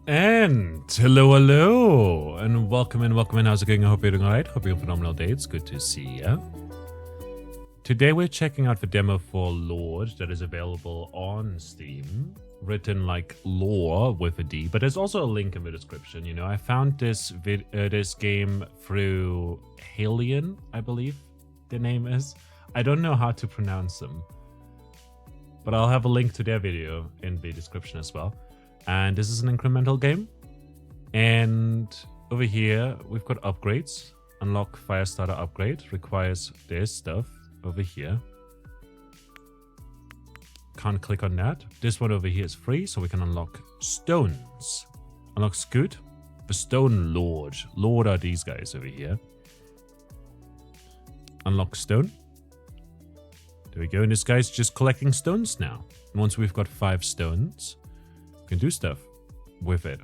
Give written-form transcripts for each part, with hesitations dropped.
And hello, and welcome in. How's it going? I hope you're doing alright. Hope you're having a phenomenal day. It's good to see ya. Today we're checking out the demo for Lord that is available on Steam. Written like lore with a D, but there's also a link in the description. You know, I found this game through Halion, I believe the name is. I don't know how to pronounce them, but I'll have a link to their video in the description as well. And this is an incremental game. And over here, we've got upgrades. Unlock Firestarter upgrade requires this stuff over here. Can't click on that. This one over here is free, so we can unlock stones. Unlock Scoot, the Stone Lord. Lord are these guys over here. Unlock stone. There we go. And this guy's just collecting stones now. And once we've got 5 stones, we can do stuff with it.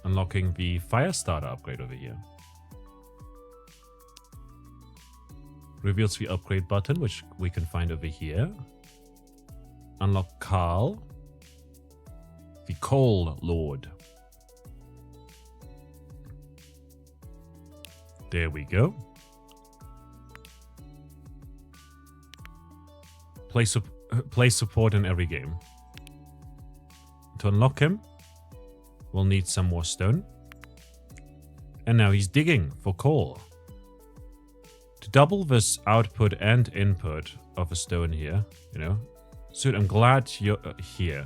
Unlocking the Firestarter upgrade over here. Reveals the upgrade button, which we can find over here. Unlock Carl, the Coal Lord. There we go. Play support in every game. To unlock him, we'll need some more stone. And now he's digging for coal. To double this output and input of a stone here, you know. Dude, I'm glad you're here.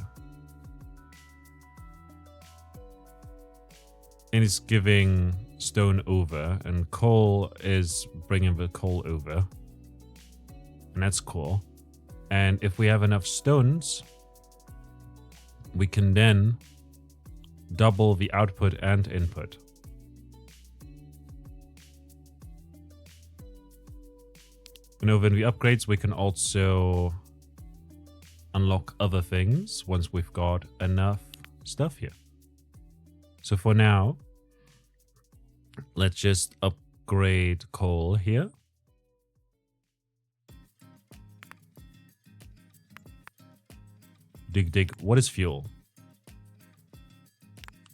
And it's giving stone over, and coal is bringing the coal over. And that's cool. And if we have enough stones, we can then double the output and input. And over in the upgrades, we can also unlock other things once we've got enough stuff here. So for now, let's just upgrade coal here. Dig. What is fuel?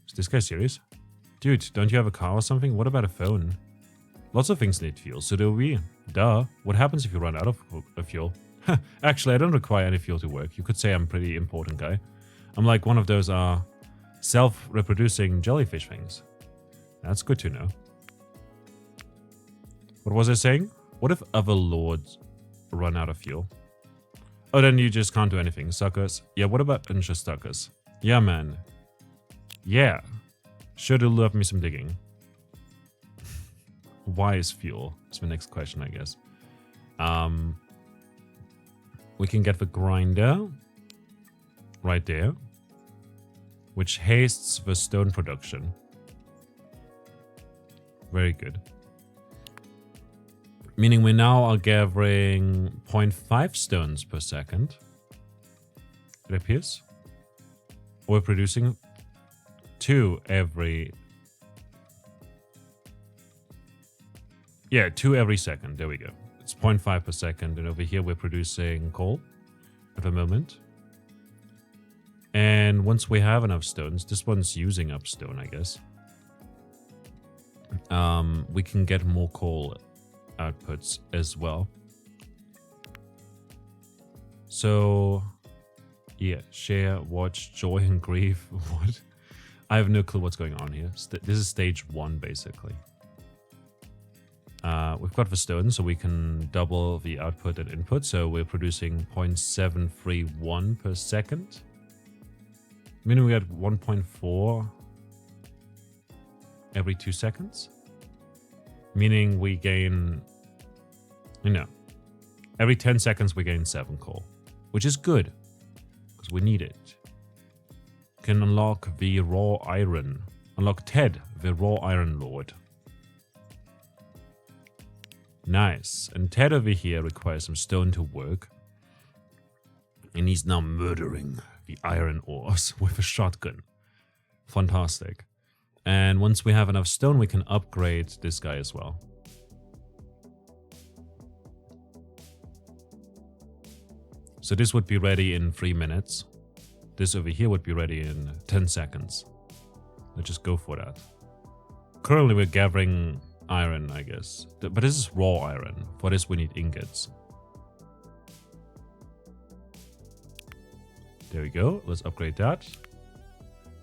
Is this guy serious? Dude, don't you have a car or something? What about a phone? Lots of things need fuel, so do we. Duh. What happens if you run out of fuel? Actually, I don't require any fuel to work. You could say I'm a pretty important guy. I'm like one of those self-reproducing jellyfish things. That's good to know. What was I saying? What if other lords run out of fuel? Oh, then you just can't do anything. Suckers. Yeah, what about ninja suckers? Yeah, man. Yeah. Sure do love me some digging. Why is fuel? That's my next question, I guess. We can get the grinder right there, which hastes the stone production. Very good. Meaning we now are gathering 0.5 stones per second. It appears. We're producing 2 every... Yeah, 2 every second. There we go. It's 0.5 per second. And over here we're producing coal at the moment. And once we have enough stones, this one's using up stone, I guess. We can get more coal outputs as well. So, yeah, share, watch, joy, and grief. What? I have no clue what's going on here. This is stage 1, basically. We've got the stone, so we can double the output and input. So we're producing 0.731 per second. Meaning we had 1.4 every 2 seconds. Meaning we gain, you know, every 10 seconds we gain 7 coal, which is good because we need it. Can unlock the raw iron. Unlock Ted, the raw iron lord. Nice. And Ted over here requires some stone to work. And he's now murdering the iron ores with a shotgun. Fantastic. And once we have enough stone, we can upgrade this guy as well. So this would be ready in 3 minutes. This over here would be ready in 10 seconds. Let's just go for that. Currently we're gathering iron, I guess. But this is raw iron. For this we need ingots. There we go. Let's upgrade that.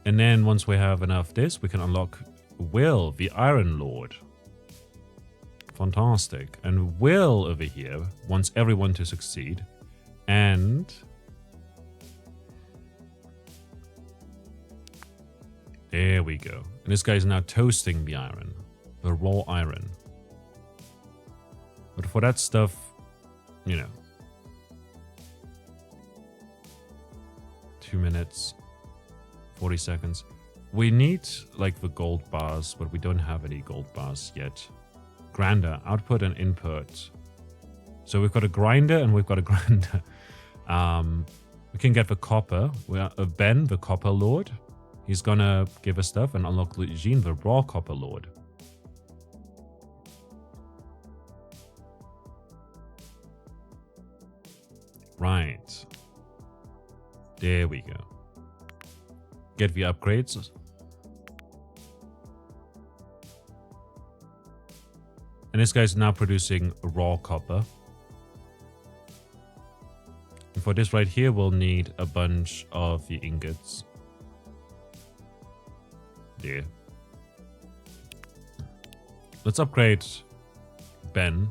And then once we have enough of this, we can unlock Will, the Iron Lord. Fantastic. And Will over here wants everyone to succeed. And there we go. And this guy is now toasting the iron. The raw iron. But for that stuff, you know. 2 minutes. 40 seconds. We need like the gold bars, but we don't have any gold bars yet. Grinder, output and input. So we've got a grinder and we've got a grinder. We can get the copper. We are Ben, the copper lord. He's gonna give us stuff and unlock Jean, the raw copper lord. Right. There we go. Get the upgrades. And this guy's now producing raw copper. And for this right here, we'll need a bunch of the ingots. There. Let's upgrade Ben.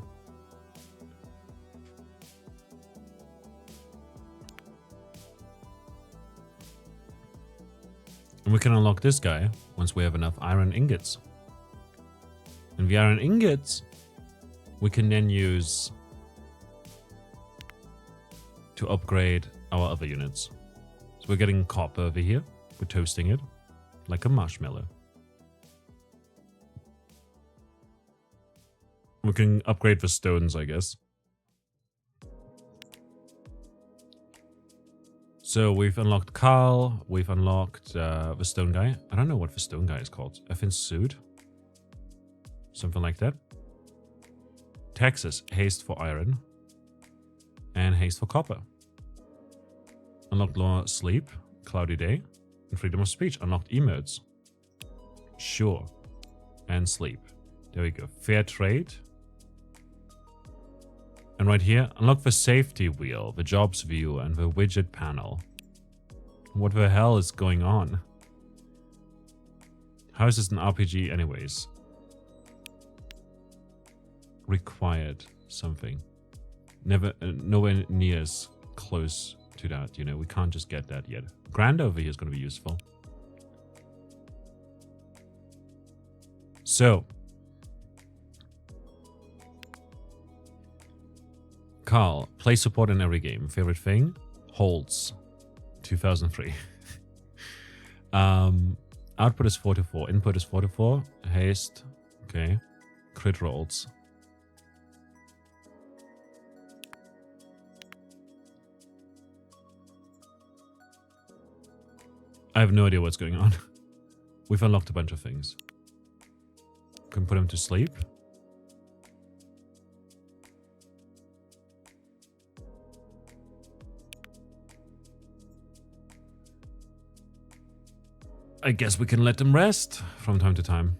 And we can unlock this guy once we have enough iron ingots. And the iron ingots we can then use to upgrade our other units. So we're getting copper over here. We're toasting it like a marshmallow. We can upgrade the stones, I guess. So we've unlocked Carl. We've unlocked the stone guy. I don't know what the stone guy is called. I think suit. Something like that. Texas, haste for iron. And haste for copper. Unlocked law sleep, cloudy day, and freedom of speech. Unlocked emotes. Sure. And sleep. There we go. Fair trade. And right here, unlock the safety wheel, the jobs view, and the widget panel. What the hell is going on? How is this an RPG anyways? Required something. Never, nowhere near as close to that, you know. We can't just get that yet. Grand over here is going to be useful. So. Carl, play support in every game. Favorite thing? Holds. 2003. Output is 44. Input is 44. Haste. Okay. Crit rolls. I have no idea what's going on. We've unlocked a bunch of things. Can put him to sleep. I guess we can let them rest from time to time.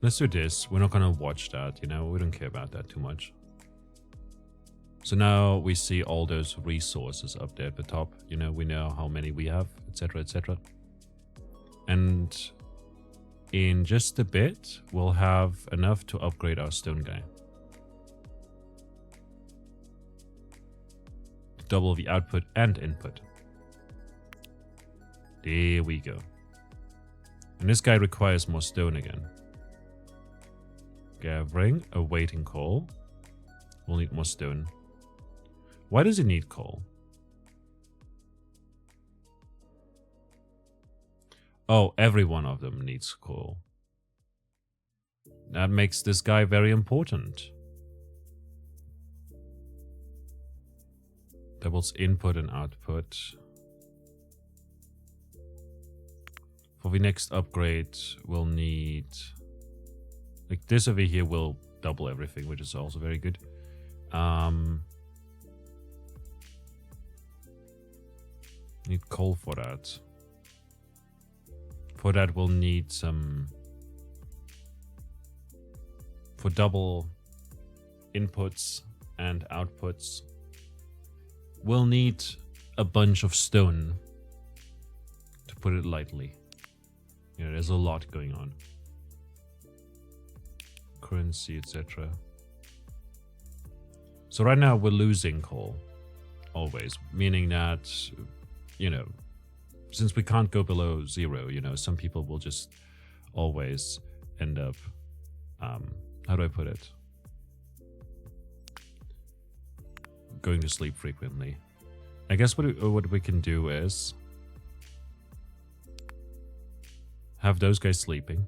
Let's do this. We're not gonna watch that, you know, we don't care about that too much. So now we see all those resources up there at the top. You know, we know how many we have, etc, etc. And in just a bit, we'll have enough to upgrade our stone guy. Double the output and input. There we go. And this guy requires more stone again. Gathering, awaiting coal. We'll need more stone. Why does he need coal? Oh, every one of them needs coal. That makes this guy very important. Doubles input and output. For the next upgrade, we'll need Like this over here will double everything, which is also very good. Need coal for that. For that we'll need some... For double inputs and outputs, we'll need a bunch of stone, to put it lightly. You know, there's a lot going on. Currency, etc. So right now we're losing coal, always, meaning that, you know, since we can't go below 0, you know, some people will just always end up, how do I put it? Going to sleep frequently. I guess what we can do is have those guys sleeping.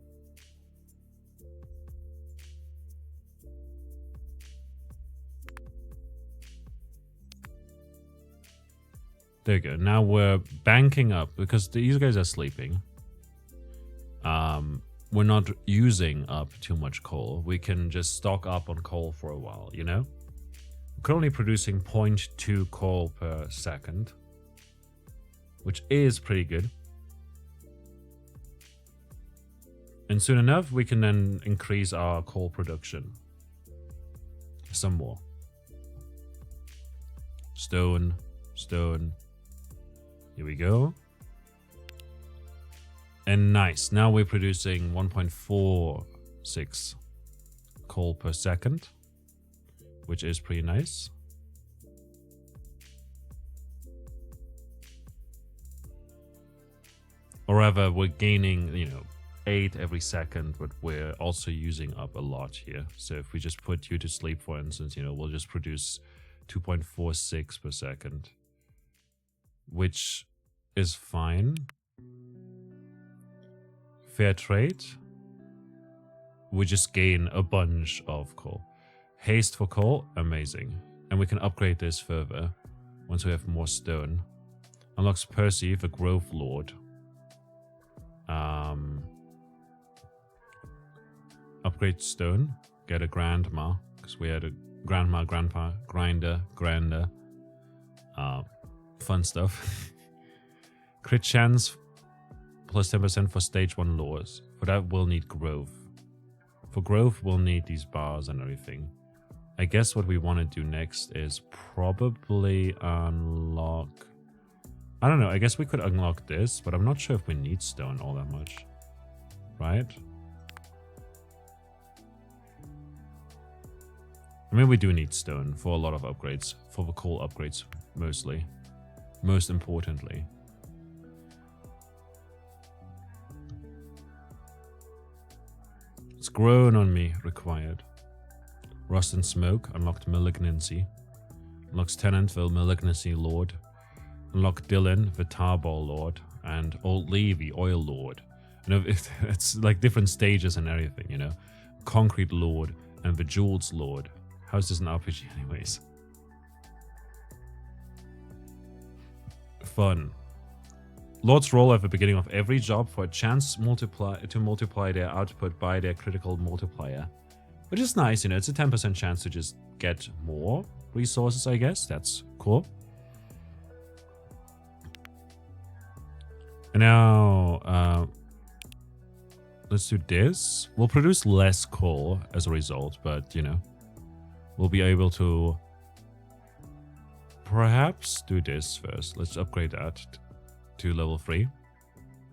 There you go. Now we're banking up because these guys are sleeping. We're not using up too much coal. We can just stock up on coal for a while, you know? We're currently producing 0.2 coal per second, which is pretty good. And soon enough, we can then increase our coal production some more. Stone, stone. Here we go. And nice. Now we're producing 1.46 coal per second, which is pretty nice. Or rather, we're gaining, you know, 8 every second, but we're also using up a lot here. So if we just put you to sleep, for instance, you know, we'll just produce 2.46 per second, which is fine. Fair trade. We just gain a bunch of coal. Haste for coal, amazing. And we can upgrade this further once we have more stone. Unlocks Percy, the Grove Lord. Upgrade stone. Get a grandma, because we had a grandma, grandpa, grinder, grander. Fun stuff. Crit chance plus 10% for stage 1 lures. For that, we'll need growth. For growth, we'll need these bars and everything. I guess what we want to do next is probably unlock... I don't know, I guess we could unlock this, but I'm not sure if we need stone all that much. Right? I mean, we do need stone for a lot of upgrades. For the coal upgrades, mostly. Most importantly. It's grown on me, required. Rust and Smoke, unlocked Malignancy. Unlocks Tenant, the Malignancy Lord. Unlock Dylan, the Tarball Lord. And Old Lee, the Oil Lord. You know, it's like different stages and everything, you know. Concrete Lord and the Jewels Lord. How's this an RPG anyways? Fun. Lords roll at the beginning of every job for a chance to multiply their output by their critical multiplier. Which is nice, you know, it's a 10% chance to just get more resources, I guess. That's cool. And now, let's do this. We'll produce less coal as a result, but, you know, we'll be able to perhaps do this first. Let's upgrade that to level 3.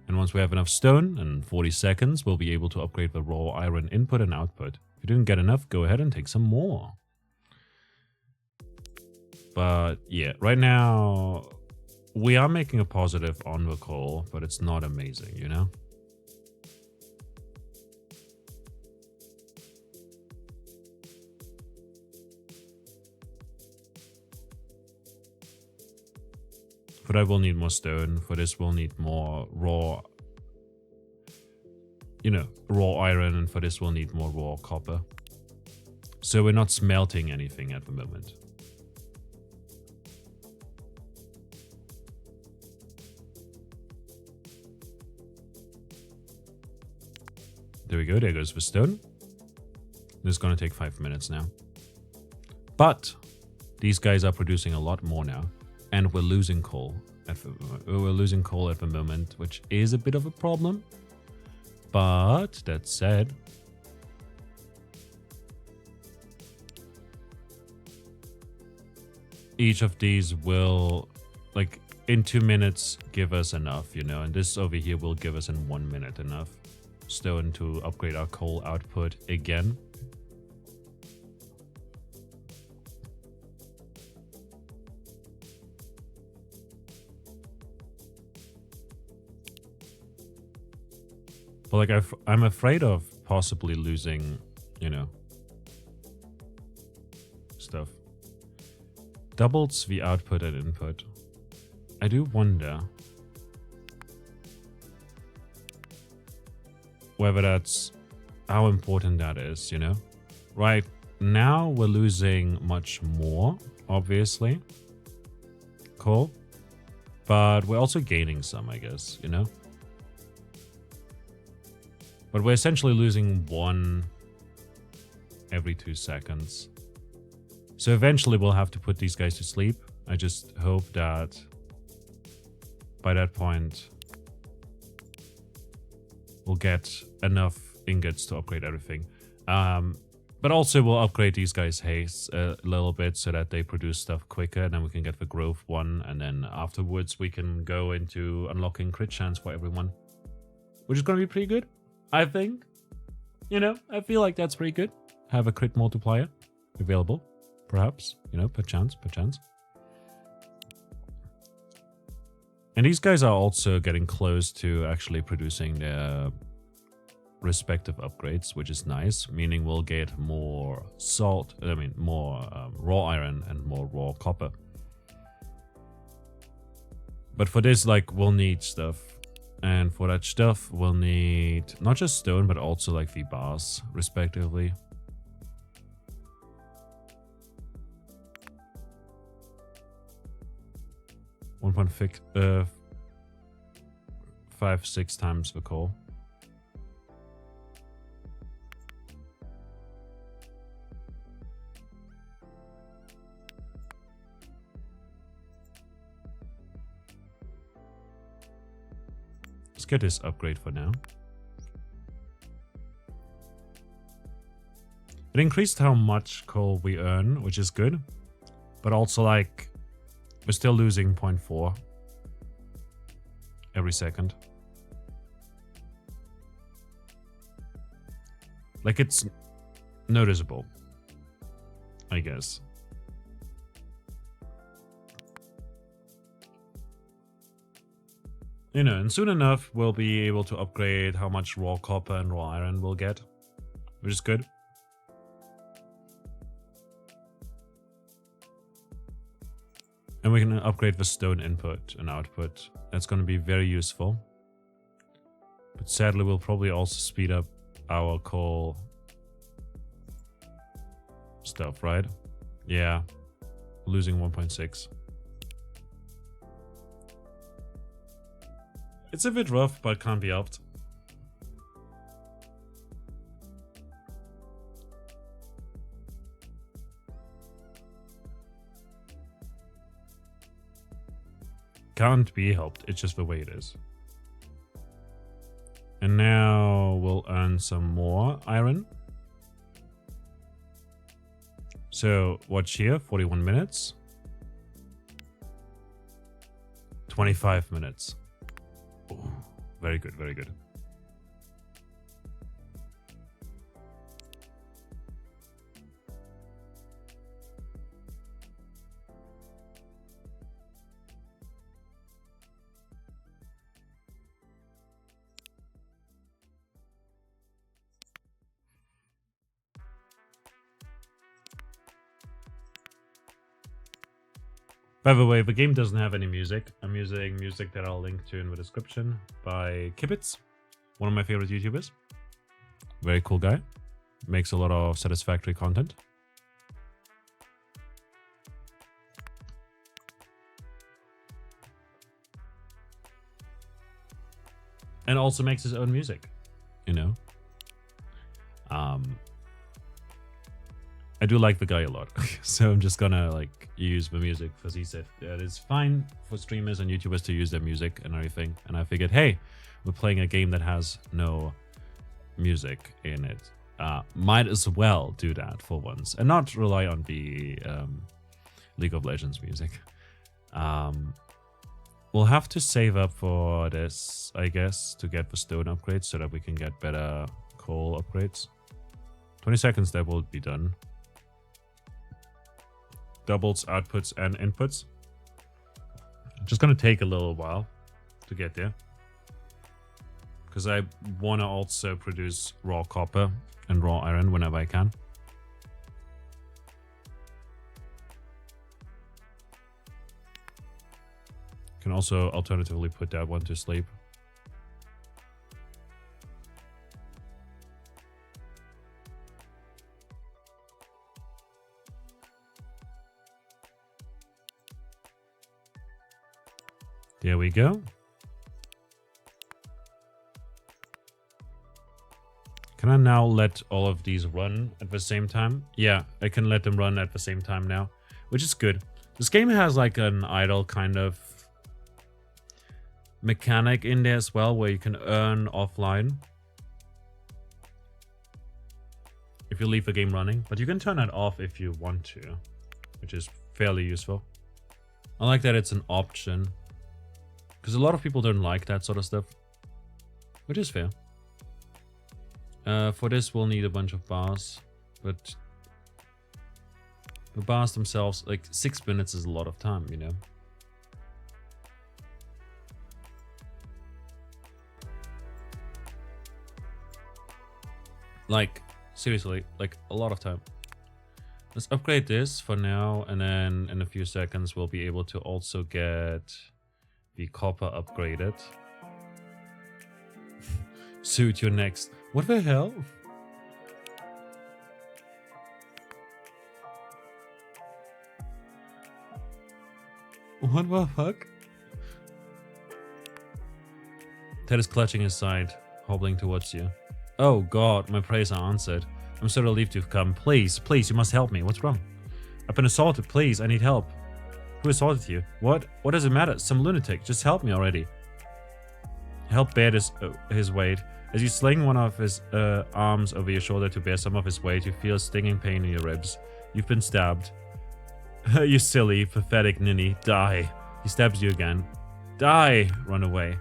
And once we have enough stone, in 40 seconds, we'll be able to upgrade the raw iron input and output. If you didn't get enough, go ahead and take some more. But yeah, right now, we are making a positive on the coal, but it's not amazing, you know? For that, we'll need more stone. For this, we'll need more raw, you know, raw iron. And for this, we'll need more raw copper. So we're not smelting anything at the moment. There we go. There goes the stone. This is going to take 5 minutes now. But these guys are producing a lot more now. And we're losing coal. We're losing coal at the moment, which is a bit of a problem. But that said, each of these will, like, in 2 minutes give us enough, you know, and this over here will give us in 1 minute enough stone to upgrade our coal output again. But like I'm afraid of possibly losing, you know, stuff. Doubles the output and input. I do wonder whether that's how important that is, you know? Right now we're losing much more, obviously. Cool. But we're also gaining some, I guess, you know? But we're essentially losing 1 every 2 seconds. So eventually we'll have to put these guys to sleep. I just hope that by that point we'll get enough ingots to upgrade everything. But also we'll upgrade these guys' haste a little bit so that they produce stuff quicker, and then we can get the growth one, and then afterwards we can go into unlocking crit chance for everyone. Which is going to be pretty good, I think. You know, I feel like that's pretty good. Have a crit multiplier available, perhaps, you know, per chance. And these guys are also getting close to actually producing their respective upgrades, which is nice, meaning we'll get more salt, more raw iron and more raw copper. But for this, like, we'll need stuff. And for that stuff, we'll need not just stone, but also like the bars, respectively. Five, 6 times the coal. Let's get this upgrade for now. It increased how much coal we earn, which is good. But also, like, we're still losing 0.4 every second. Like, it's noticeable, I guess. You know, and soon enough, we'll be able to upgrade how much raw copper and raw iron we'll get, which is good. And we can upgrade the stone input and output. That's going to be very useful. But sadly, we'll probably also speed up our coal stuff, right? Yeah. Losing 1.6. It's a bit rough, but can't be helped. Can't be helped, it's just the way it is. And now we'll earn some more iron. So watch here, 41 minutes. 25 minutes. Ooh, very good, very good. By the way, the game doesn't have any music. I'm using music that I'll link to in the description by Kibitz, one of my favorite YouTubers. Very cool guy. Makes a lot of satisfactory content. And also makes his own music, you know. I do like the guy a lot. So I'm just gonna like use the music because he said that it's fine for streamers and YouTubers to use their music and everything. And I figured, hey, we're playing a game that has no music in it. Might as well do that for once and not rely on the League of Legends music. We'll have to save up for this, I guess, to get the stone upgrades so that we can get better coal upgrades. 20 seconds, that will be done. Doubles outputs and inputs. Just gonna take a little while to get there. Because I want to also produce raw copper and raw iron whenever I can. Can also alternatively put that one to sleep. There we go. Can I now let all of these run at the same time? Yeah, I can let them run at the same time now, which is good. This game has like an idle kind of mechanic in there as well, where you can earn offline if you leave the game running, but you can turn that off if you want to, which is fairly useful. I like that it's an option, because a lot of people don't like that sort of stuff, which is fair. For this, we'll need a bunch of bars, but the bars themselves, like 6 minutes is a lot of time, you know? Like, seriously, like a lot of time. Let's upgrade this for now, and then in a few seconds, we'll be able to also get the copper upgraded. Suit your next. What the hell? What the fuck? Ted is clutching his side, hobbling towards you. Oh god, my prayers are answered. I'm so relieved you've come. Please, please, you must help me. What's wrong? I've been assaulted. Please, I need help. Who assaulted you? What? What does it matter? Some lunatic. Just help me already. Help bear his weight. As you sling one of his arms over your shoulder to bear some of his weight, you feel stinging pain in your ribs. You've been stabbed. You silly, pathetic ninny. Die. He stabs you again. Die. Run away.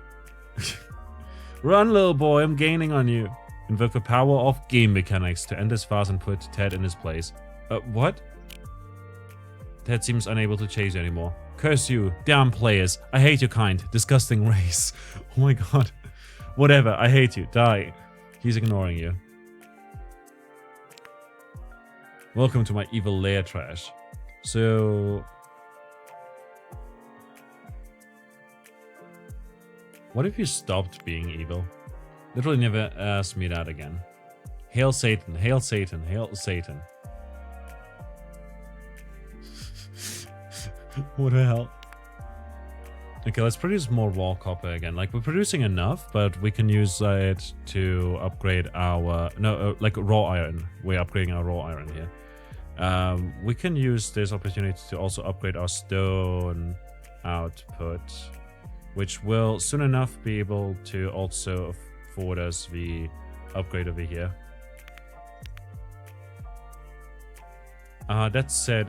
Run, little boy. I'm gaining on you. Invoke the power of game mechanics to end this farce and put Ted in his place. What? Ted seems unable to chase you anymore. Curse you. Damn players. I hate your kind. Disgusting race. Oh my god. Whatever. I hate you. Die. He's ignoring you. Welcome to my evil lair, trash. So... what if you stopped being evil? Literally never ask me that again. Hail Satan, hail Satan, hail Satan. What the hell? Okay, let's produce more raw copper again. Like, we're producing enough, but we can use it to upgrade our... no, like raw iron. We're upgrading our raw iron here. We can use this opportunity to also upgrade our stone output, which will soon enough be able to also afford us the upgrade over here. That said,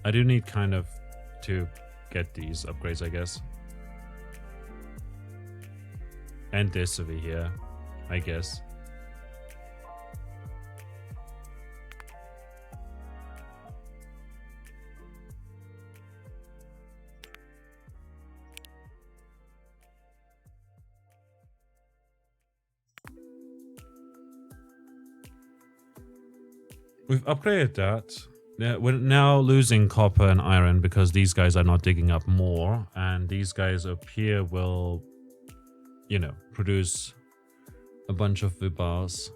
I do need kind of to get these upgrades, I guess. And this over here, I guess. We've upgraded that. Yeah, we're now losing copper and iron because these guys are not digging up more, and these guys up here will, you know, produce a bunch of the bars.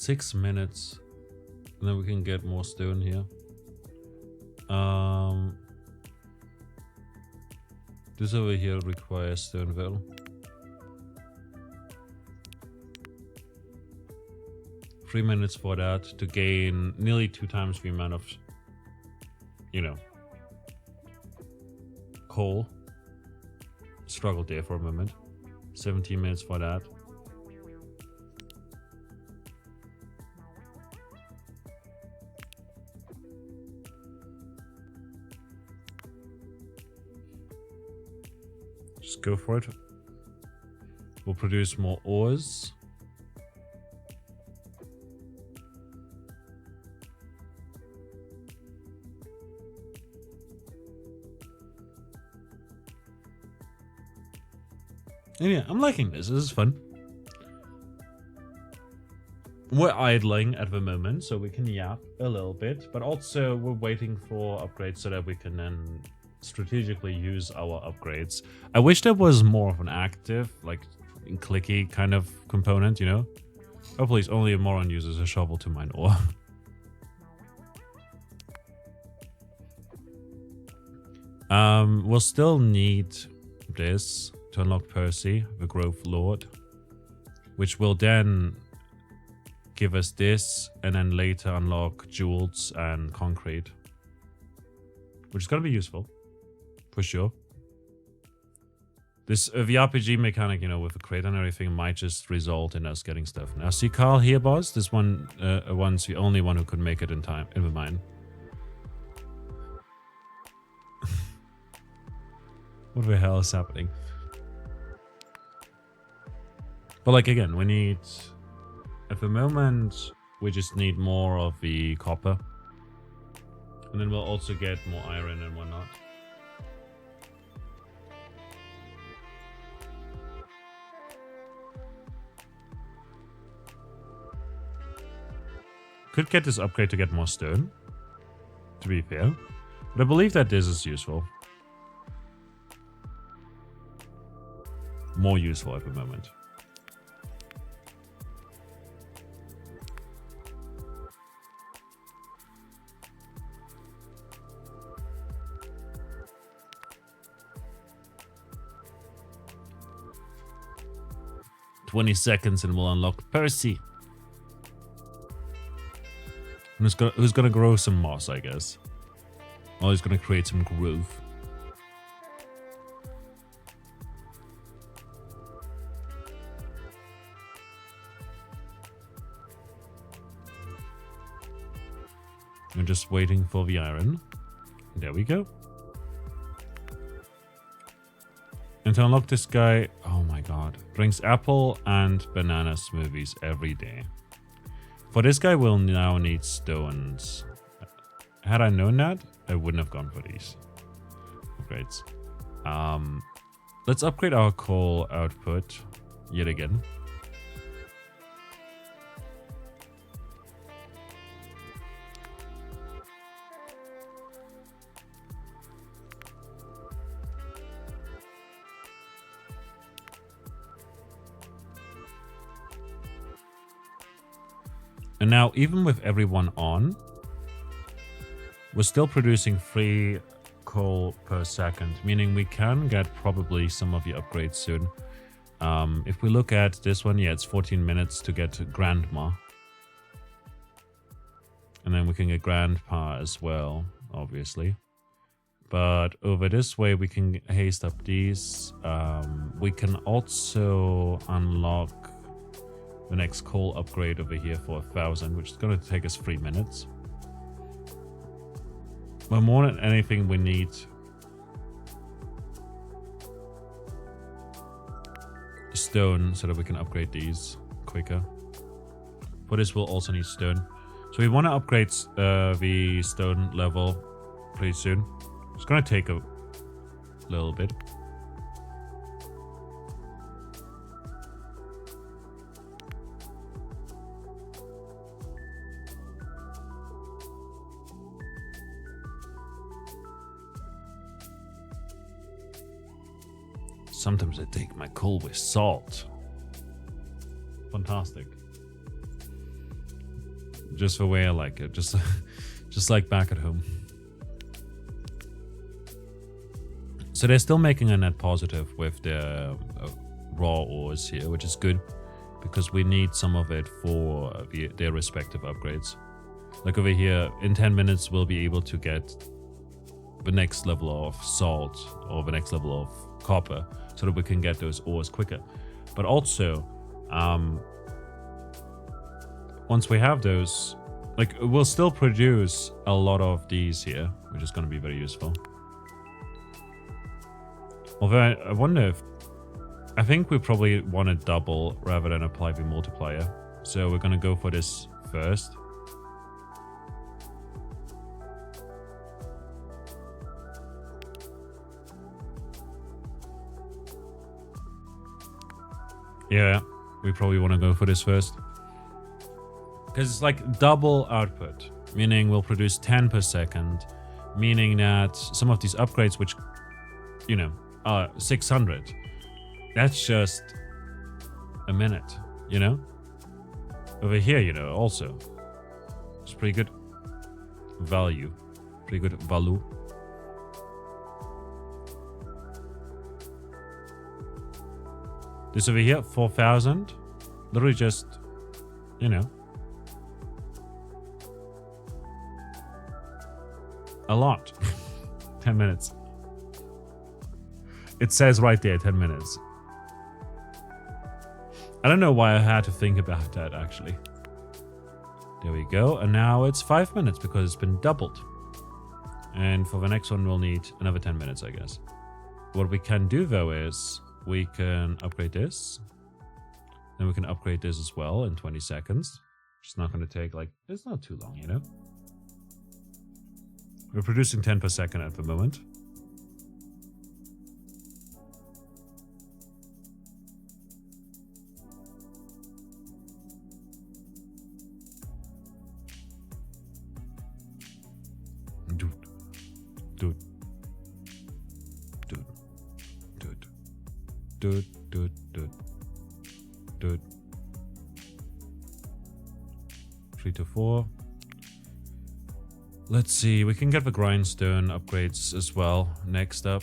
6 minutes. And then we can get more stone here. This over here requires stone veil. 3 minutes for that to gain nearly 2 times the amount of, you know, coal. Struggled there for a moment. 17 minutes for that. Just go for it. We'll produce more ores. And yeah, I'm liking this. This is fun. We're idling at the moment, so we can yap a little bit, but also we're waiting for upgrades so that we can then strategically use our upgrades. I wish there was more of an active, like clicky kind of component, you know? Oh please, only a moron uses a shovel to mine ore. We'll still need this to unlock Percy, the Grove Lord, which will then give us this, and then later unlock jewels and concrete, which is going to be useful, for sure. This the RPG mechanic, you know, with the crate and everything, might just result in us getting stuff. Now, see Carl here, boss? This one, one's the only one who could make it in time, in the mine. What the hell is happening? But like, again, we need... At the moment, we just need more of the copper. And then we'll also get more iron and whatnot. Could get this upgrade to get more stone, to be fair. But I believe that this is useful. More useful at the moment. $20 and we'll unlock Percy. And who's gonna grow some moss, I guess. Or he's gonna create some growth. I'm just waiting for the iron. There we go. And to unlock this guy, oh my god, drinks apple and banana smoothies every day. For this guy, we'll now need stones. Had I known that, I wouldn't have gone for these upgrades. Let's upgrade our coal output yet again. And now, even with everyone on, we're still producing 3 coal per second, meaning we can get probably some of the upgrades soon. If we look at this one, yeah, it's 14 minutes to get to Grandma. And then we can get Grandpa as well, obviously. But over this way, we can haste up these. We can also unlock the next coal upgrade over here for 1,000, which is going to take us 3 minutes. But more than anything, we need stone so that we can upgrade these quicker. For this, we'll also need stone. So we want to upgrade the stone level pretty soon. It's going to take a little bit. Sometimes I take my coal with salt. Fantastic. just the way I like it. Just like back at home. So they're still making a net positive with their raw ores here, which is good because we need some of it for their respective upgrades. Like over here, in 10 minutes, we'll be able to get the next level of salt or the next level of copper so that we can get those ores quicker. But also, once we have those, like, we'll still produce a lot of these here, which is going to be very useful. Although I wonder if... I think we probably want to double rather than apply the multiplier. So we're going to go for this first. Yeah, we probably want to go for this first. Because it's like double output, meaning we'll produce 10 per second, meaning that some of these upgrades, which, you know, are 600, that's just a minute, you know? Over here, you know, also, it's pretty good value, pretty good value. This over here, 4,000, literally just, you know, a lot. 10 minutes. It says right there, 10 minutes. I don't know why I had to think about that, actually. There we go. And now it's 5 minutes because it's been doubled. And for the next one, we'll need another 10 minutes, I guess. What we can do, though, is we can upgrade this. Then we can upgrade this as well in 20 seconds. It's not going to take, like, it's not too long, you know? We're producing 10 per second at the moment. Dude. 3 to 4. Let's see, we can get the grindstone upgrades as well next up.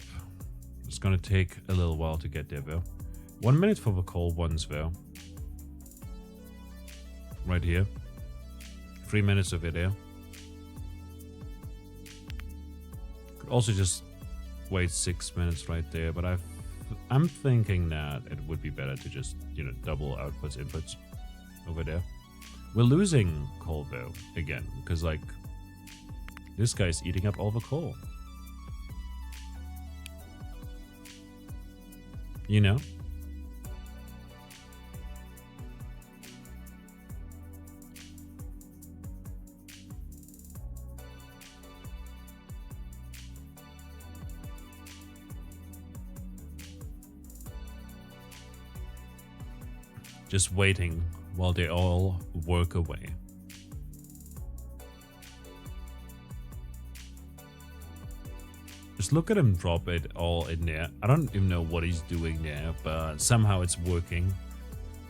It's gonna take a little while to get there though. 1 minute for the coal ones though. Right here. 3 minutes of video. Could also just wait 6 minutes right there, but I'm thinking that it would be better to just, you know, double outputs, inputs over there. We're losing coal though, again, because like this guy's eating up all the coal. You know? Just waiting while they all work away. Just look at him drop it all in there. I don't even know what he's doing there, but somehow it's working.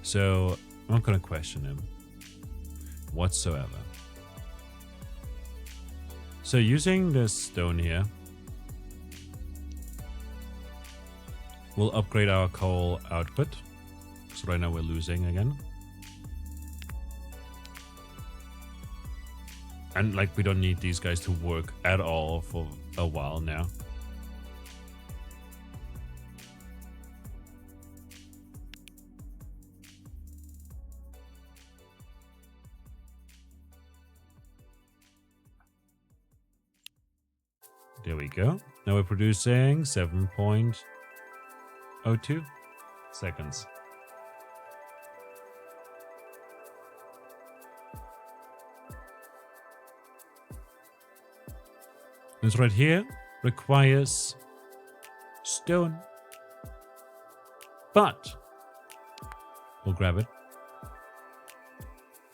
So I'm not gonna question him whatsoever. So using this stone here, we'll upgrade our coal output. So right now we're losing again. And like we don't need these guys to work at all for a while now. There we go. Now we're producing 7.02 seconds. This right here requires stone. But we'll grab it.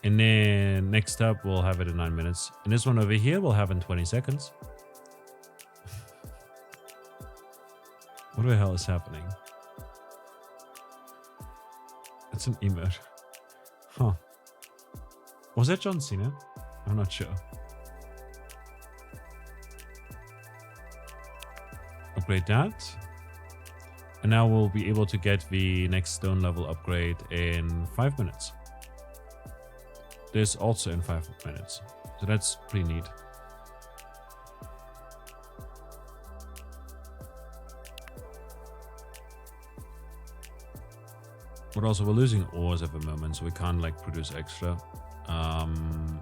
And then next up, we'll have it in 9 minutes. And this one over here, we'll have in 20 seconds. What the hell is happening? It's an emote. Huh. Was that John Cena? I'm not sure. Upgrade that. And now we'll be able to get the next stone level upgrade in 5 minutes. This also in 5 minutes. So that's pretty neat. But also we're losing ores at the moment, so we can't like produce extra. And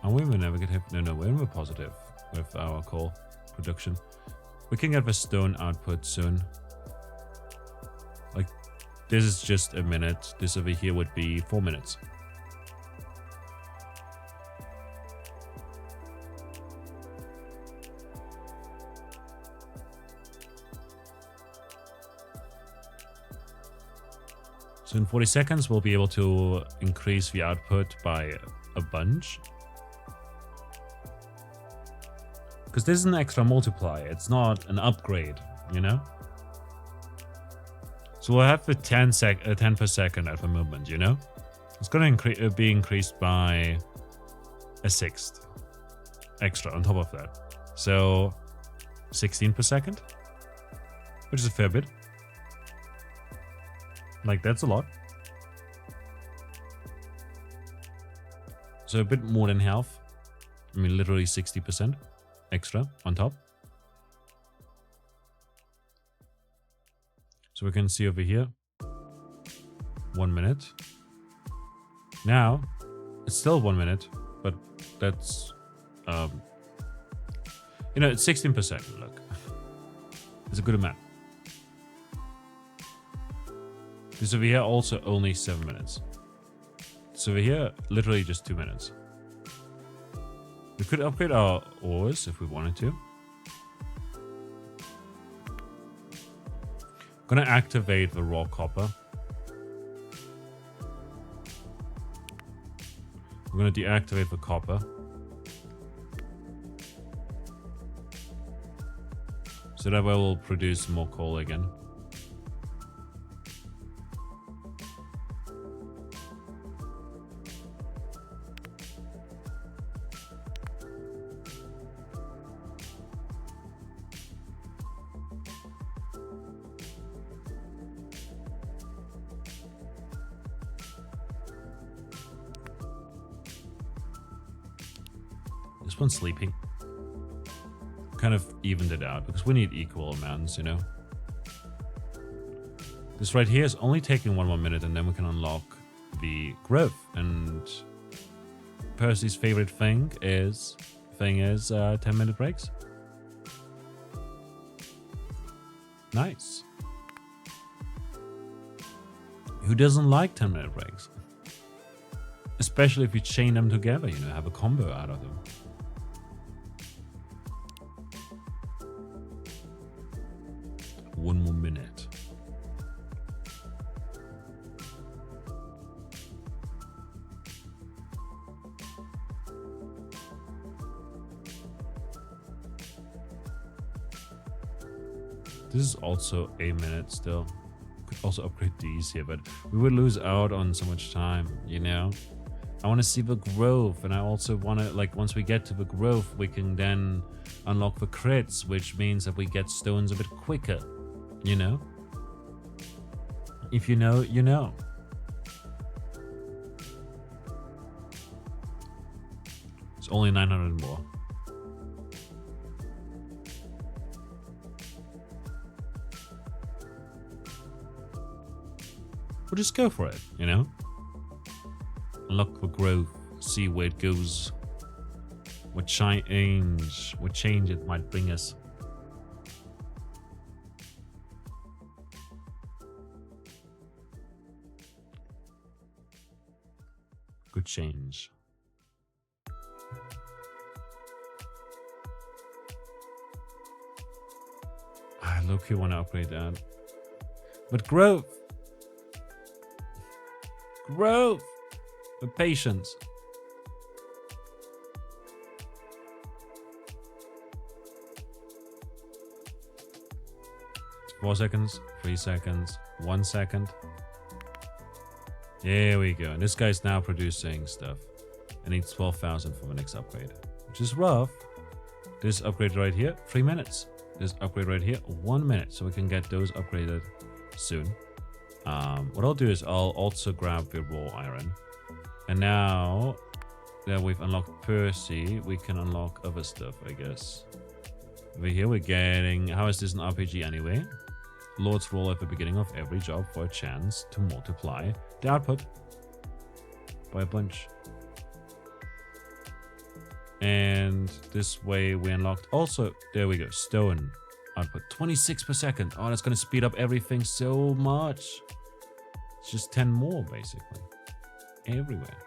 we will never get hit. No, we're in the positive with our coal production. We can get the stone output soon. Like, this is just a minute. This over here would be 4 minutes. So in 40 seconds, we'll be able to increase the output by a bunch. Because this is an extra multiplier. It's not an upgrade, you know? So we'll have the 10 per second at the moment, you know? It's going to be increased by a sixth extra on top of that. So 16 per second, which is a fair bit. Like, that's a lot. So a bit more than half. I mean, literally 60% extra on top. So we can see over here, 1 minute. Now, it's still 1 minute, but that's, you know, it's 16%, look. It's a good amount. This over here also only 7 minutes. So over here, literally just 2 minutes. We could upgrade our ores if we wanted to. Gonna activate the raw copper. We're gonna deactivate the copper. So that way we'll produce more coal again. This one's sleeping. Kind of evened it out because we need equal amounts, you know. This right here is only taking 1 more minute and then we can unlock the growth. And Percy's favorite thing is 10-minute breaks. Nice. Who doesn't like 10-minute breaks? Especially if you chain them together, you know, have a combo out of them. One more minute. This is also a minute still. Could also upgrade these here, but we would lose out on so much time, you know? I want to see the growth, and I also want to, like, once we get to the growth, we can then unlock the crits, which means that we get stones a bit quicker, you know? If you know, you know. It's only 900 more. We'll just go for it, you know? Unlock the growth, see where it goes. What change it might bring us. Good change. I look, you want to upgrade that. But growth! Growth! With patience. 4 seconds, 3 seconds, 1 second. There we go. And this guy's now producing stuff. I need 12,000 for the next upgrade, which is rough. This upgrade right here, 3 minutes. This upgrade right here, 1 minute. So we can get those upgraded soon. What I'll do is I'll also grab the raw iron. And now that we've unlocked Percy, we can unlock other stuff, I guess. Over here we're getting... How is this an RPG anyway? Lord's roll at the beginning of every job for a chance to multiply the output by a bunch. And this way we unlocked also, there we go, stone output, 26 per second. Oh, that's going to speed up everything so much. It's just 10 more basically, everywhere.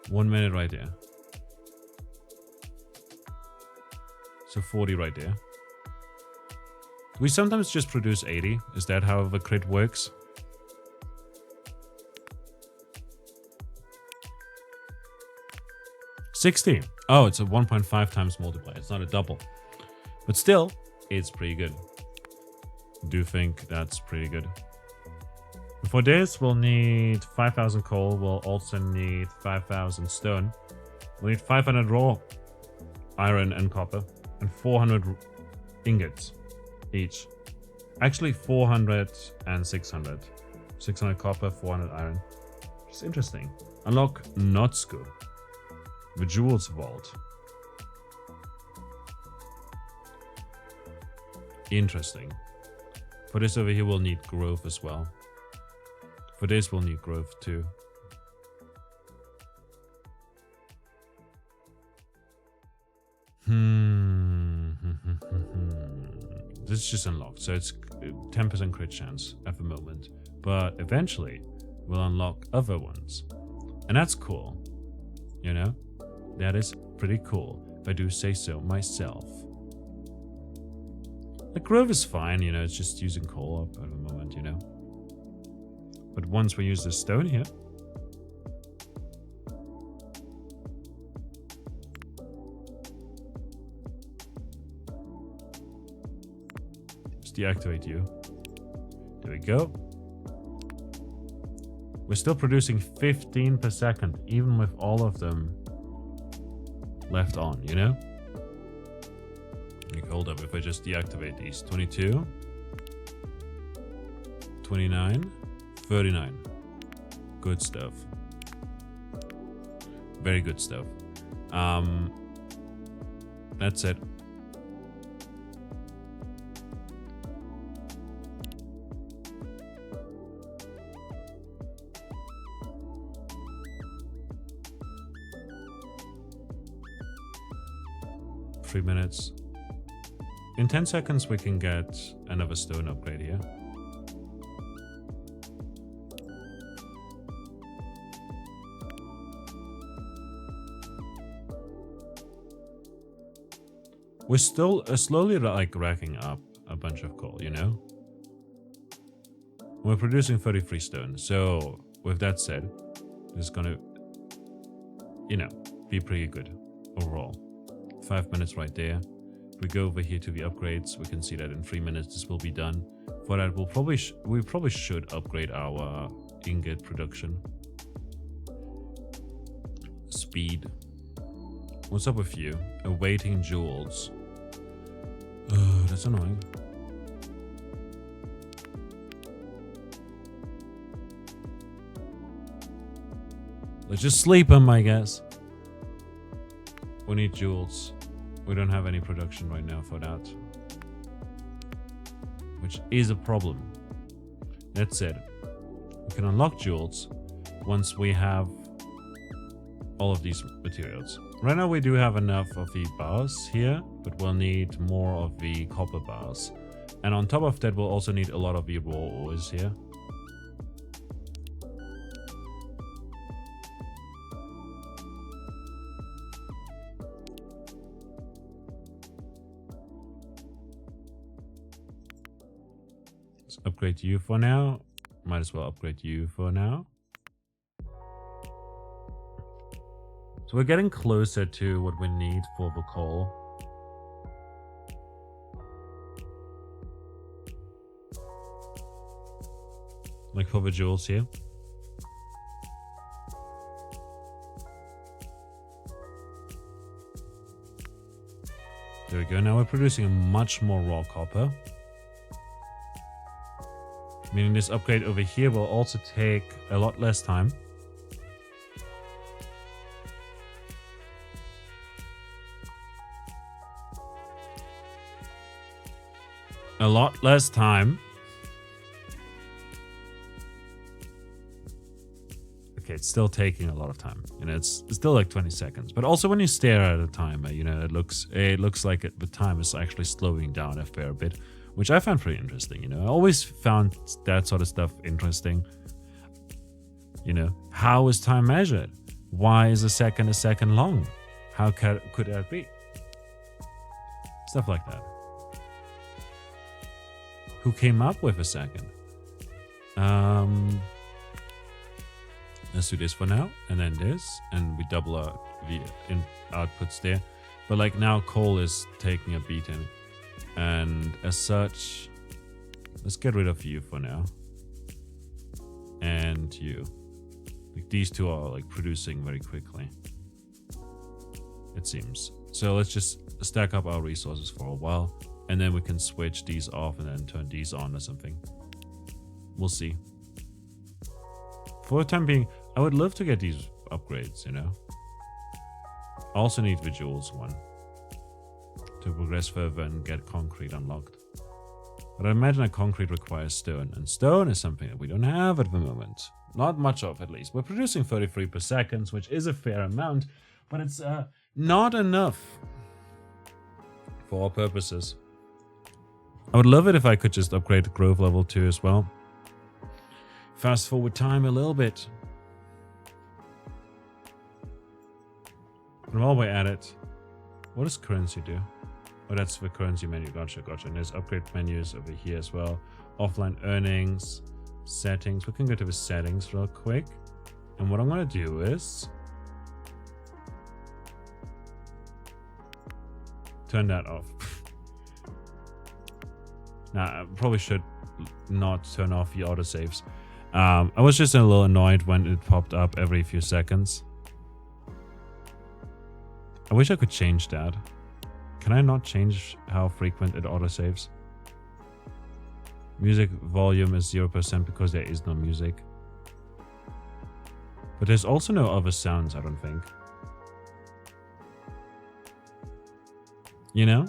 One minute right there. So 40 right there. We sometimes just produce 80. Is that how the crit works? $16. Oh, it's a 1.5 times multiplier. It's not a double. But still, it's pretty good. I do think that's pretty good. For this, we'll need 5,000 coal. We'll also need 5,000 stone. We'll need 500 raw iron and copper. And 400 ingots each. Actually, 400 and 600. 600 copper, 400 iron. Which is interesting. Unlock Notsko. The Jewels Vault. Interesting. For this over here, we'll need growth as well. For this, we'll need growth too. This is just unlocked, so it's 10% crit chance at the moment. But eventually, we'll unlock other ones. And that's cool. You know? That is pretty cool, if I do say so myself. The growth is fine, you know, it's just using coal up at the moment, you know. But once we use the stone here, just deactivate you. There we go. We're still producing 15 per second, even with all of them left on, you know? Like, hold up, if I just deactivate these. 22, 29, 39. Good stuff. Very good stuff. That's it. Three minutes. In 10 seconds we can get another stone upgrade here. We're still slowly like racking up a bunch of coal, you know? We're producing 33 stone, so with that said, it's gonna, you know, be pretty good overall. 5 minutes right there. If we go over here to the upgrades, we can see that in 3 minutes this will be done. For that, we probably should upgrade our ingot production. Speed. What's up with you? Awaiting jewels. That's annoying. Let's just sleep them, I guess. We need jewels. We don't have any production right now for that, which is a problem. That said, we can unlock jewels once we have all of these materials. Right now we do have enough of the bars here, but we'll need more of the copper bars. And on top of that, we'll also need a lot of the raw ores here. Let's upgrade you for now. Might as well upgrade you for now. So we're getting closer to what we need for the coal. like for the jewels here. There we go. Now we're producing much more raw copper. Meaning this upgrade over here will also take a lot less time. A lot less time. Okay, it's still taking a lot of time. You know, it's still like 20 seconds. But also when you stare at a timer, you know, it looks like the time is actually slowing down a fair bit, which I found pretty interesting. You know, I always found that sort of stuff interesting. You know, how is time measured? Why is a second long? How could that be? Stuff like that. Who came up with a second? Let's do this for now, and then this, and we double our outputs there. But like now coal is taking a beating, and as such, let's get rid of you for now. And you. Like these two are like producing very quickly, it seems. So let's just stack up our resources for a while, and then we can switch these off and then turn these on or something. We'll see. For the time being, I would love to get these upgrades, you know. I also need the jewels one to progress further and get concrete unlocked. But I imagine that concrete requires stone, and stone is something that we don't have at the moment. Not much of, at least. We're producing 33 per second, which is a fair amount, but it's not enough for our purposes. I would love it if I could just upgrade the growth level 2 as well. Fast forward time a little bit. And while we're at it, what does currency do? Oh, that's the currency menu. Gotcha. And there's upgrade menus over here as well. Offline earnings, settings. We can go to the settings real quick. And what I'm going to do is turn that off. Now, I probably should not turn off the autosaves. I was just a little annoyed when it popped up every few seconds. I wish I could change that. Can I not change how frequent it autosaves? Music volume is 0% because there is no music. But there's also no other sounds, I don't think. You know?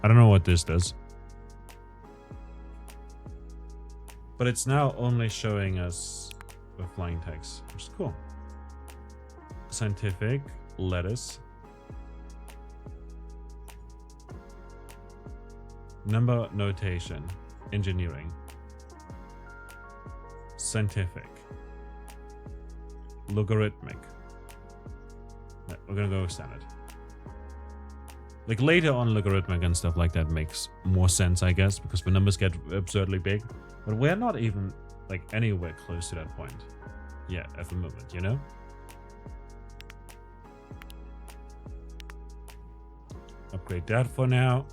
I don't know what this does. But it's now only showing us the flying text, which is cool. Scientific, lettuce. Number notation, engineering. Scientific. Logarithmic. Yeah, we're gonna go with standard. Like later on, logarithmic and stuff like that makes more sense, I guess, because the numbers get absurdly big. But we're not even like anywhere close to that point yet at the moment, you know? Upgrade that for now.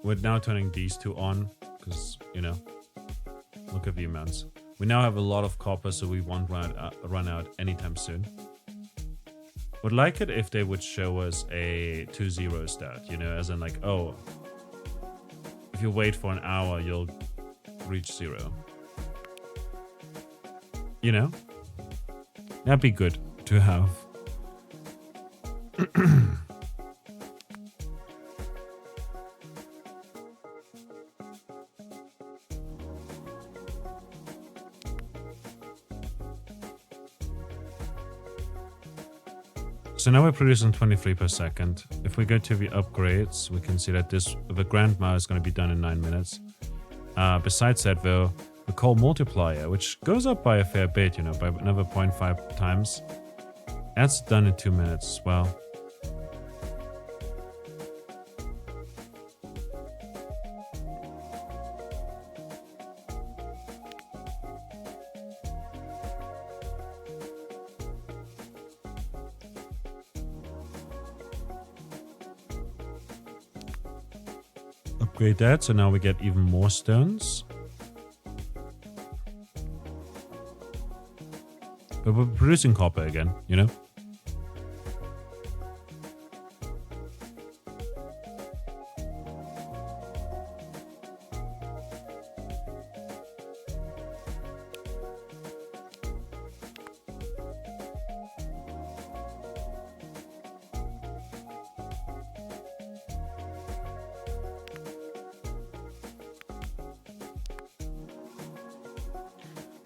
We're now turning these two on because, you know, look at the amounts. We now have a lot of copper, so we won't run out anytime soon. Would like it if they would show us a 2-0 stat, you know, as in like, oh, if you wait for an hour, you'll reach 0. You know? That'd be good to have. So now we're producing 23 per second. If we go to the upgrades, we can see that the grandma is going to be done in 9 minutes. Besides that, though, the coal multiplier, which goes up by a fair bit, you know, by another 0.5 times. That's done in 2 minutes as well. Upgrade that, so now we get even more stones. But we're producing copper again, you know?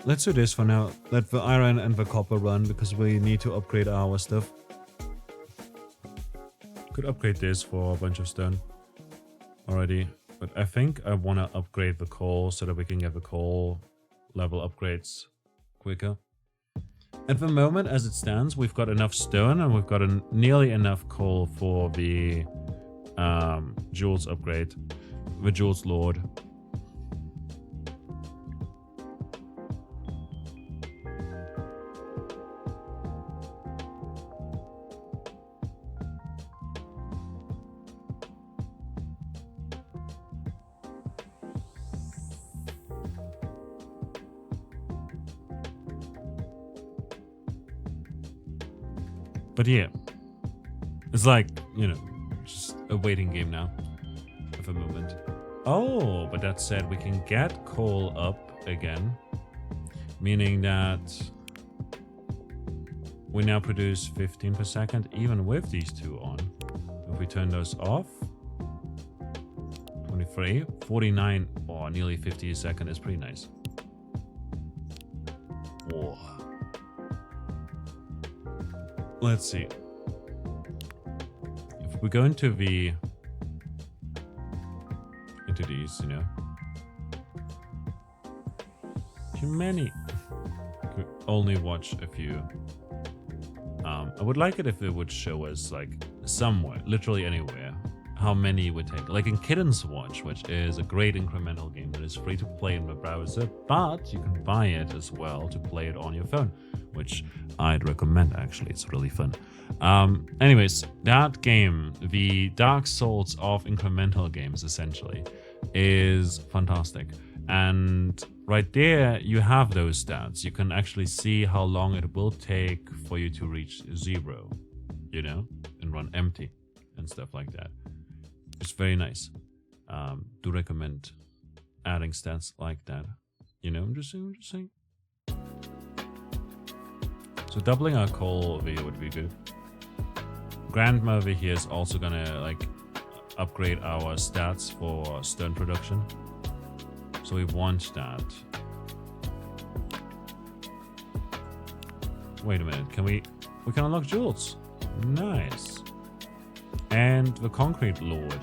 Let's do this for now. Let the iron and the copper run because we need to upgrade our stuff. Could upgrade this for a bunch of stone already. But I think I want to upgrade the coal so that we can get the coal level upgrades quicker. At the moment, as it stands, we've got enough stone and we've got nearly enough coal for the jewels upgrade. The jewels lord. But yeah, it's like, you know, just a waiting game now at the moment. Oh, but that said, we can get coal up again, meaning that we now produce 15 per second, even with these two on. If we turn those off, 23, 49, or nearly 50 a second is pretty nice. Whoa. Let's see. If we go into these, you know, too many. Could only watch a few. I would like it if it would show us like somewhere, literally anywhere, how many it would take. Like in Kitten's Watch, which is a great incremental game that is free to play in the browser, but you can buy it as well to play it on your phone, which I'd recommend actually. It's really fun. Anyways, that game, the Dark Souls of incremental games essentially, is fantastic. And right there, you have those stats. You can actually see how long it will take for you to reach 0, you know, and run empty and stuff like that. It's very nice. Do recommend adding stats like that. You know, I'm just saying. So doubling our coal over here would be good. Grandma over here is also gonna like upgrade our stats for stone production. So we want that. Wait a minute, we can unlock jewels. Nice. And the concrete lord.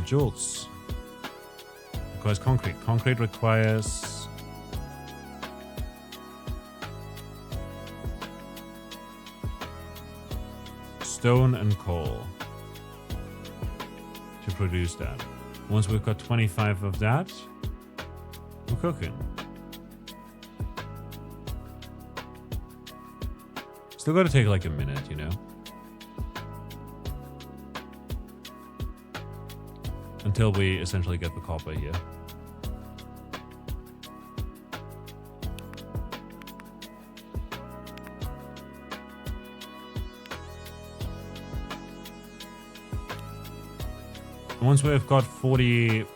Jewels. Requires concrete. Concrete requires stone and coal to produce that. Once we've got 25 of that, we're cooking. Still gotta take like a minute, you know? Until we essentially get the copper here. Once we've got 40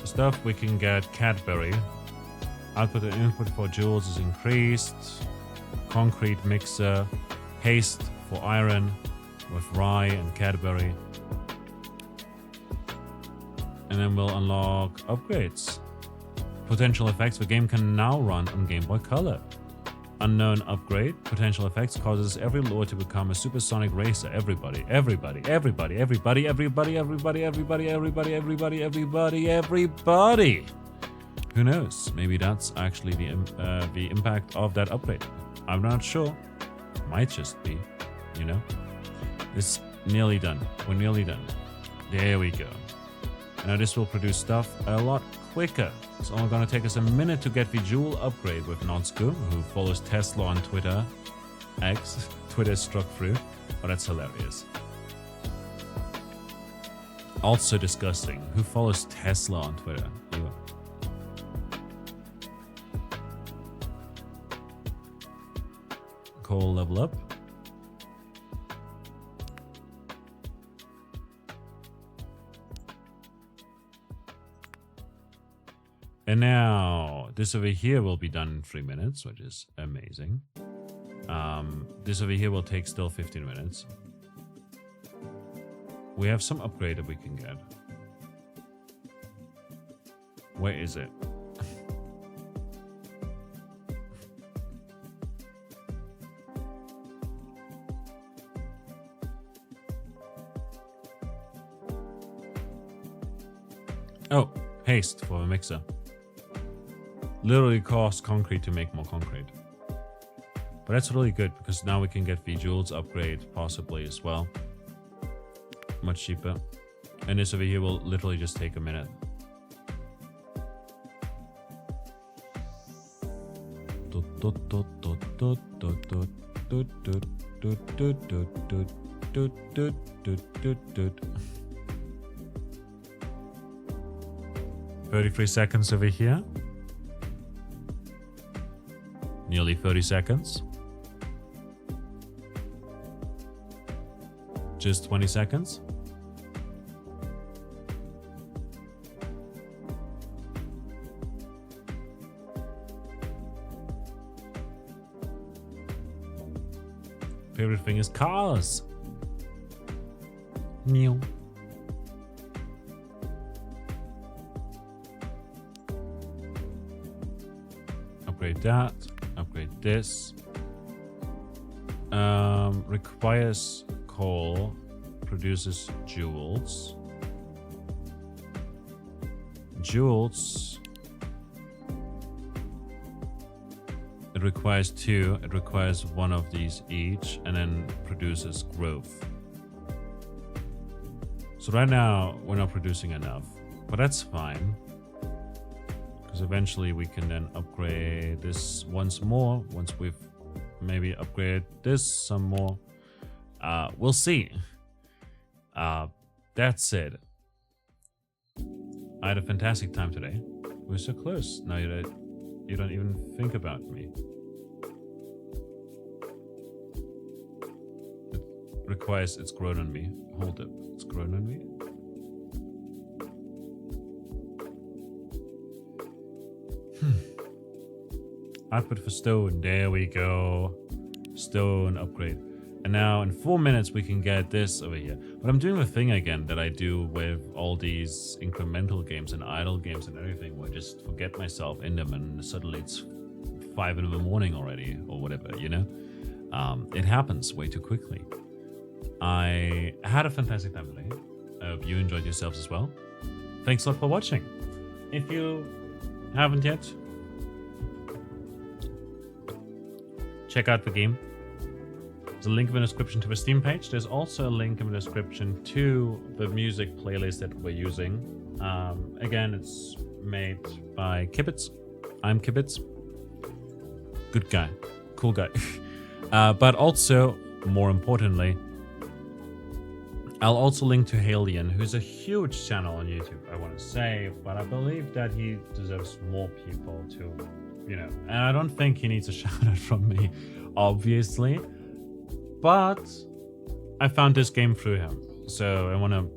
stuff, we can get Cadbury. Output and input for jewels is increased. Concrete mixer. Haste for iron with rye and Cadbury. And then we'll unlock upgrades. Potential effects. The game can now run on Game Boy Color. Unknown upgrade. Potential effects causes every lord to become a supersonic racer. Everybody. Who knows? Maybe that's actually the impact of that upgrade. I'm not sure. Might just be, you know. It's nearly done. We're nearly done. There we go. Now this will produce stuff a lot quicker. It's only gonna take us a minute to get the jewel upgrade with Nonsku, who follows Tesla on Twitter. X. Twitter struck through. Oh, that's hilarious. Also disgusting. Who follows Tesla on Twitter? Ew. Cole level up. And now this over here will be done in 3 minutes, which is amazing. This over here will take still 15 minutes. We have some upgrade that we can get. Where is it? Oh, haste for a mixer. Literally costs concrete to make more concrete. But that's really good because now we can get the jewels upgrade possibly as well. Much cheaper. And this over here will literally just take a minute. $33 over here. Nearly 30 seconds. Just 20 seconds. Favorite thing is cars. New. Upgrade that. Upgrade this. Requires coal. Produces jewels. Jewels. It requires 2. It requires 1 of these each, and then produces growth. So right now we're not producing enough, but that's fine. Because eventually we can then upgrade this once more. Once we've maybe upgraded this some more. We'll see. That's it. I had a fantastic time today. We're so close. Now you don't even think about me. It requires it's grown on me. Hold up. It's grown on me. Output for stone. There we go. Stone upgrade. And now in 4 minutes we can get this over here. But I'm doing the thing again that I do with all these incremental games and idle games and everything, where I just forget myself in them and suddenly it's 5 in the morning already or whatever, you know? It happens way too quickly. I had a fantastic time today. I hope you enjoyed yourselves as well. Thanks a lot for watching. If you haven't yet, check out the game. There's a link in the description to the Steam page. There's also a link in the description to the music playlist that we're using. Again, it's made by Kibitz. I'm Kibitz. Good guy. Cool guy. But also, more importantly, I'll also link to Halion, who's a huge channel on YouTube, I want to say, but I believe that he deserves more people to, you know, and I don't think he needs a shout out from me, obviously. But I found this game through him, so I want to,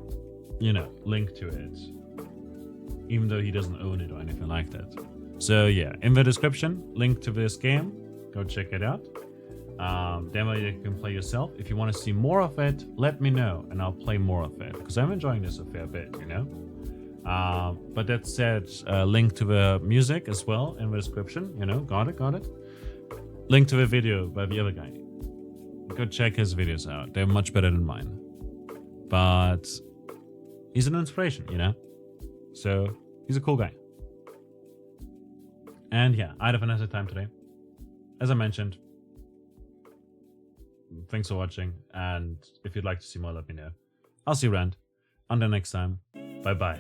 you know, link to it, even though he doesn't own it or anything like that. So yeah, in the description, link to this game. Go check it out. Demo you can play yourself. If you want to see more of it, let me know, and I'll play more of it, because I'm enjoying this a fair bit, you know. But that said, link to the music as well in the description. You know, got it. Link to the video by the other guy. Go check his videos out. They're much better than mine. But he's an inspiration, you know? So he's a cool guy. And yeah, I had a fantastic time today. As I mentioned, thanks for watching, and if you'd like to see more, let me know. I'll see you around. Until next time, bye bye.